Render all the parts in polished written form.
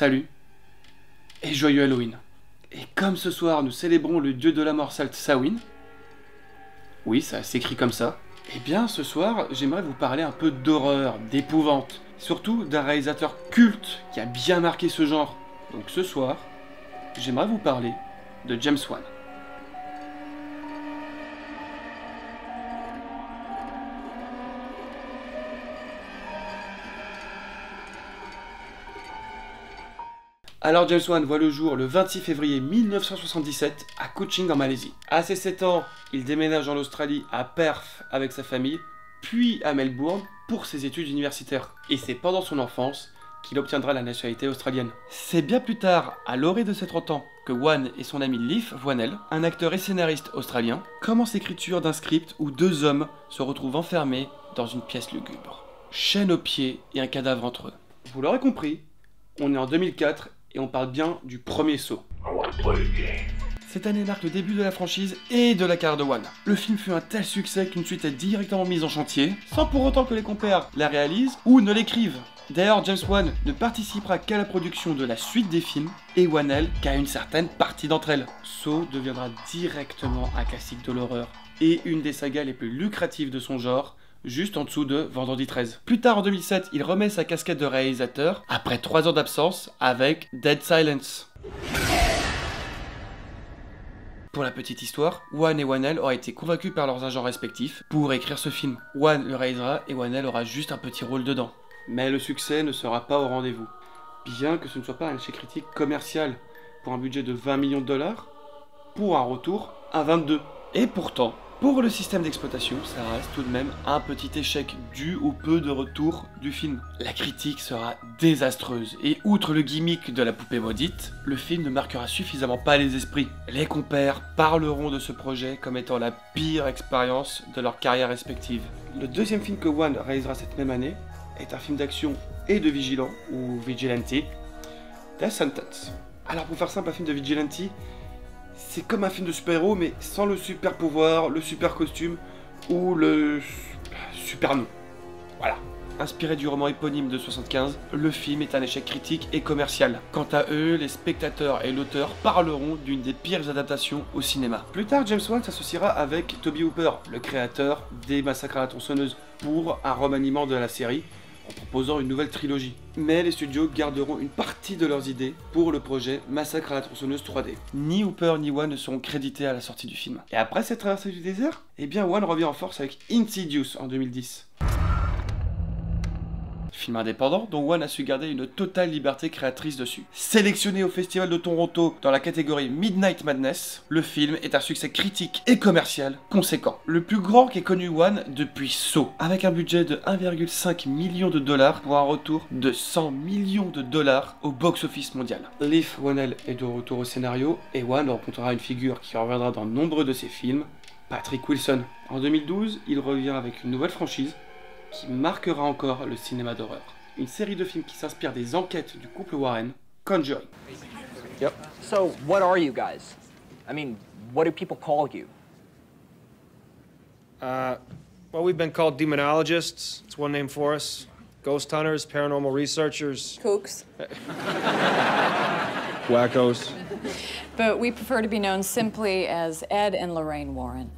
Salut et joyeux Halloween. Et comme ce soir nous célébrons le dieu de la mort celte Samhain, oui ça s'écrit comme ça, et bien ce soir j'aimerais vous parler un peu d'horreur, d'épouvante, surtout d'un réalisateur culte qui a bien marqué ce genre. Donc ce soir, j'aimerais vous parler de James Wan. Alors James Wan voit le jour le 26 février 1977 à Kuching en Malaisie. À ses 7 ans, il déménage en Australie à Perth avec sa famille, puis à Melbourne pour ses études universitaires. Et c'est pendant son enfance qu'il obtiendra la nationalité australienne. C'est bien plus tard, à l'orée de ses 30 ans, que Wan et son ami Leif Whannell, un acteur et scénariste australien, commencent l'écriture d'un script où deux hommes se retrouvent enfermés dans une pièce lugubre. Chaîne aux pieds et un cadavre entre eux. Vous l'aurez compris, on est en 2004 et on parle bien du premier saut. Cette année marque le début de la franchise et de la carrière de Wan. Le film fut un tel succès qu'une suite est directement mise en chantier, sans pour autant que les compères la réalisent ou ne l'écrivent. D'ailleurs, James Wan ne participera qu'à la production de la suite des films, et Whannell qu'à une certaine partie d'entre elles. Saw deviendra directement un classique de l'horreur, et une des sagas les plus lucratives de son genre, juste en dessous de Vendredi 13. Plus tard en 2007, il remet sa casquette de réalisateur, après 3 ans d'absence, avec Dead Silence. Pour la petite histoire, Wan et Whannell auraient été convaincus par leurs agents respectifs pour écrire ce film. Wan le réalisera et Whannell aura juste un petit rôle dedans. Mais le succès ne sera pas au rendez-vous. Bien que ce ne soit pas un échec critique commercial pour un budget de 20 millions de dollars, pour un retour à 22. Et pourtant, pour le système d'exploitation, ça reste tout de même un petit échec dû au peu de retour du film. La critique sera désastreuse et outre le gimmick de la poupée maudite, le film ne marquera suffisamment pas les esprits. Les compères parleront de ce projet comme étant la pire expérience de leur carrière respective. Le deuxième film que Wan réalisera cette même année est un film d'action et de vigilant, ou vigilante, Death Sentence. Alors pour faire simple, un film de vigilante, c'est comme un film de super-héros, mais sans le super pouvoir, le super costume ou le super nom. Voilà. Inspiré du roman éponyme de 75, le film est un échec critique et commercial. Quant à eux, les spectateurs et l'auteur parleront d'une des pires adaptations au cinéma. Plus tard, James Wan s'associera avec Toby Hooper, le créateur des Massacres à la tronçonneuse, pour un remaniement de la série, en proposant une nouvelle trilogie. Mais les studios garderont une partie de leurs idées pour le projet Massacre à la tronçonneuse 3D. Ni Hooper ni Wan ne seront crédités à la sortie du film. Et après cette traversée du désert, eh bien Wan revient en force avec Insidious en 2010. Film indépendant dont Wan a su garder une totale liberté créatrice dessus. Sélectionné au Festival de Toronto dans la catégorie Midnight Madness, le film est un succès critique et commercial conséquent. Le plus grand qu'ait connu Wan depuis Saw, avec un budget de 1,5 million de dollars pour un retour de 100 millions de dollars au box-office mondial. Leif Whannell est de retour au scénario et Wan rencontrera une figure qui reviendra dans nombre de ses films, Patrick Wilson. En 2012, il revient avec une nouvelle franchise qui marquera encore le cinéma d'horreur. Une série de films qui s'inspire des enquêtes du couple Warren, Conjuring. Yep. So, what are you guys? I mean, what do people call you? Well, we've been called demonologists. It's one name for us. Ghost hunters, paranormal researchers. Kooks. Wackos. But we prefer to be known simply as Ed and Lorraine Warren.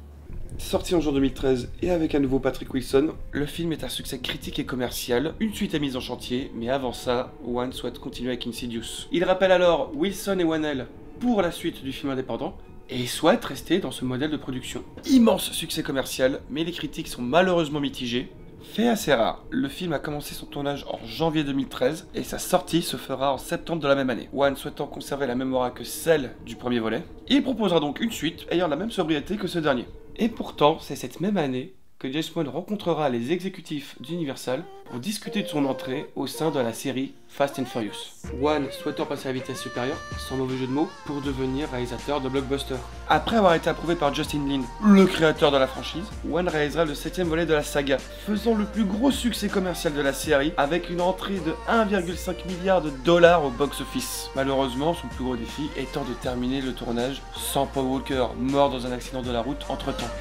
Sorti en juin 2013 et avec un nouveau Patrick Wilson, le film est un succès critique et commercial, une suite est mise en chantier, mais avant ça, Wan souhaite continuer avec Insidious. Il rappelle alors Wilson et Whannell pour la suite du film indépendant, et souhaite rester dans ce modèle de production. Immense succès commercial, mais les critiques sont malheureusement mitigées. Fait assez rare, le film a commencé son tournage en janvier 2013 et sa sortie se fera en septembre de la même année. Wan souhaitant conserver la même aura que celle du premier volet, il proposera donc une suite ayant la même sobriété que ce dernier. Et pourtant, c'est cette même année que James Wan rencontrera les exécutifs d'Universal pour discuter de son entrée au sein de la série Fast and Furious. Wan souhaitant passer à la vitesse supérieure, sans mauvais jeu de mots, pour devenir réalisateur de blockbuster. Après avoir été approuvé par Justin Lin, le créateur de la franchise, Wan réalisera le 7e volet de la saga, faisant le plus gros succès commercial de la série avec une entrée de 1,5 milliard de dollars au box-office. Malheureusement, son plus gros défi étant de terminer le tournage sans Paul Walker, mort dans un accident de la route entre-temps.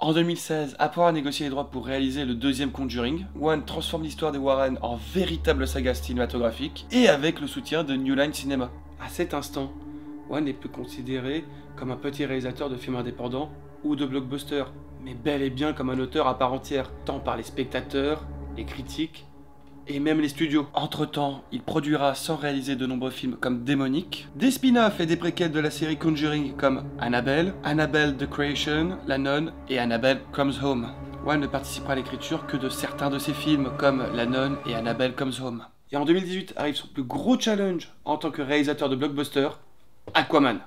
En 2016, après avoir négocié les droits pour réaliser le deuxième Conjuring, Wan transforme l'histoire des Warren en véritable saga cinématographique et avec le soutien de New Line Cinema. À cet instant, Wan n'est plus considéré comme un petit réalisateur de films indépendants ou de blockbusters, mais bel et bien comme un auteur à part entière, tant par les spectateurs, les critiques et même les studios. Entre-temps, il produira sans réaliser de nombreux films comme Démonique, des spin-offs et des préquels de la série Conjuring comme Annabelle, Annabelle the Creation, La Nonne et Annabelle Comes Home. Wan ne participera à l'écriture que de certains de ses films comme La Nonne et Annabelle Comes Home. Et en 2018 arrive son plus gros challenge en tant que réalisateur de blockbuster, Aquaman.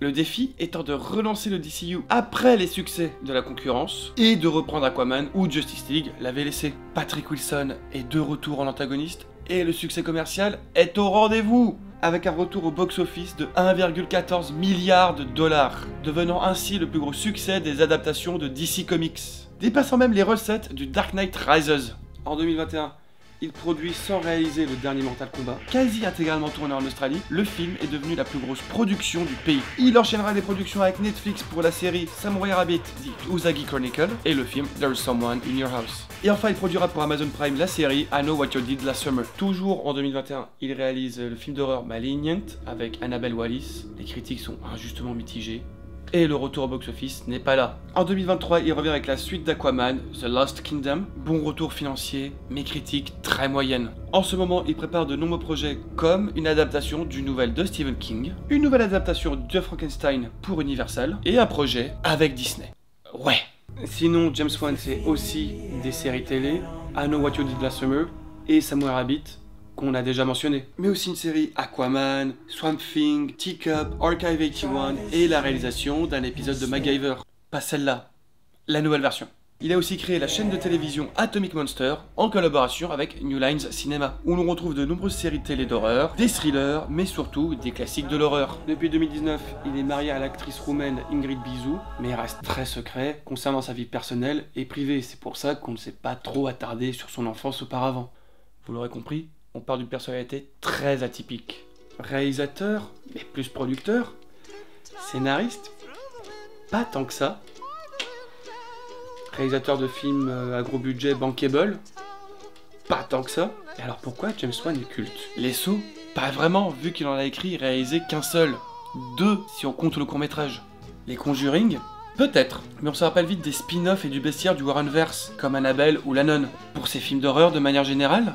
Le défi étant de relancer le DCU après les succès de la concurrence et de reprendre Aquaman où Justice League l'avait laissé. Patrick Wilson est de retour en antagoniste et le succès commercial est au rendez-vous avec un retour au box-office de 1,14 milliard de dollars, devenant ainsi le plus gros succès des adaptations de DC Comics, dépassant même les recettes du Dark Knight Rises. En 2021, il produit sans réaliser le dernier Mortal Kombat, quasi intégralement tourné en Australie, le film est devenu la plus grosse production du pays. Il enchaînera des productions avec Netflix pour la série Samurai Rabbit, The Usagi Chronicle, et le film There's Someone in Your House. Et enfin, il produira pour Amazon Prime la série I Know What You Did Last Summer. Toujours en 2021, il réalise le film d'horreur Malignant avec Annabelle Wallis. Les critiques sont injustement mitigées. Et le retour au box-office n'est pas là. En 2023, il revient avec la suite d'Aquaman, The Lost Kingdom. Bon retour financier, mais critique très moyenne. En ce moment, il prépare de nombreux projets comme une adaptation d'une nouvelle de Stephen King, une nouvelle adaptation de Frankenstein pour Universal, et un projet avec Disney. Ouais. Sinon, James Wan c'est aussi des séries télé, I Know What You Did Last Summer et Samurai Rabbit, qu'on a déjà mentionné. Mais aussi une série Aquaman, Swamp Thing, Teacup, Archive 81 et la réalisation d'un épisode de MacGyver. Pas celle-là, la nouvelle version. Il a aussi créé la chaîne de télévision Atomic Monster en collaboration avec New Lines Cinema, où l'on retrouve de nombreuses séries télé d'horreur, des thrillers, mais surtout des classiques de l'horreur. Depuis 2019, il est marié à l'actrice roumaine Ingrid Bizou, mais il reste très secret concernant sa vie personnelle et privée. C'est pour ça qu'on ne s'est pas trop attardé sur son enfance auparavant. Vous l'aurez compris, on parle d'une personnalité très atypique. Réalisateur, mais plus producteur. Scénariste, pas tant que ça. Réalisateur de films à gros budget bankable, pas tant que ça. Et alors pourquoi James Wan est culte? Les Sceaux, pas vraiment, vu qu'il en a écrit et réalisé qu'un seul. 2 si on compte le court-métrage. Les Conjuring, peut-être, mais on se rappelle vite des spin-offs et du bestiaire du Warrenverse, comme Annabelle ou La Nonne. Pour ces films d'horreur de manière générale,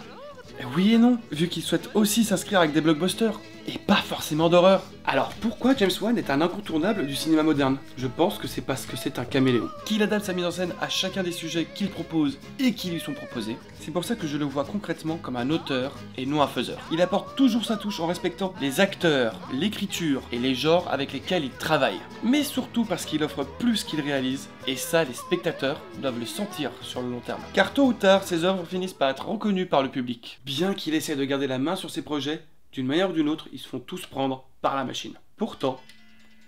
oui et non, vu qu'il souhaite aussi s'inscrire avec des blockbusters, et pas forcément d'horreur. Alors pourquoi James Wan est un incontournable du cinéma moderne? Je pense que c'est parce que c'est un caméléon, qu'il adapte sa mise en scène à chacun des sujets qu'il propose et qui lui sont proposés. C'est pour ça que je le vois concrètement comme un auteur et non un faiseur. Il apporte toujours sa touche en respectant les acteurs, l'écriture et les genres avec lesquels il travaille. Mais surtout parce qu'il offre plus qu'il réalise, et ça les spectateurs doivent le sentir sur le long terme. Car tôt ou tard, ses œuvres finissent par être reconnues par le public. Bien qu'il essaie de garder la main sur ses projets, d'une manière ou d'une autre, ils se font tous prendre par la machine. Pourtant,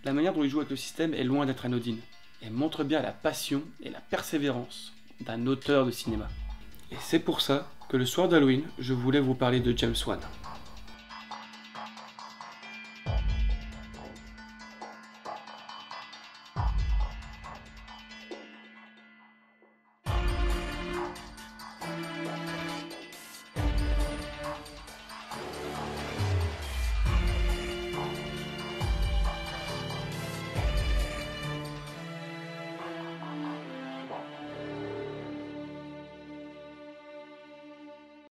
la manière dont il joue avec le système est loin d'être anodine, et montre bien la passion et la persévérance d'un auteur de cinéma. Et c'est pour ça que le soir d'Halloween, je voulais vous parler de James Wan.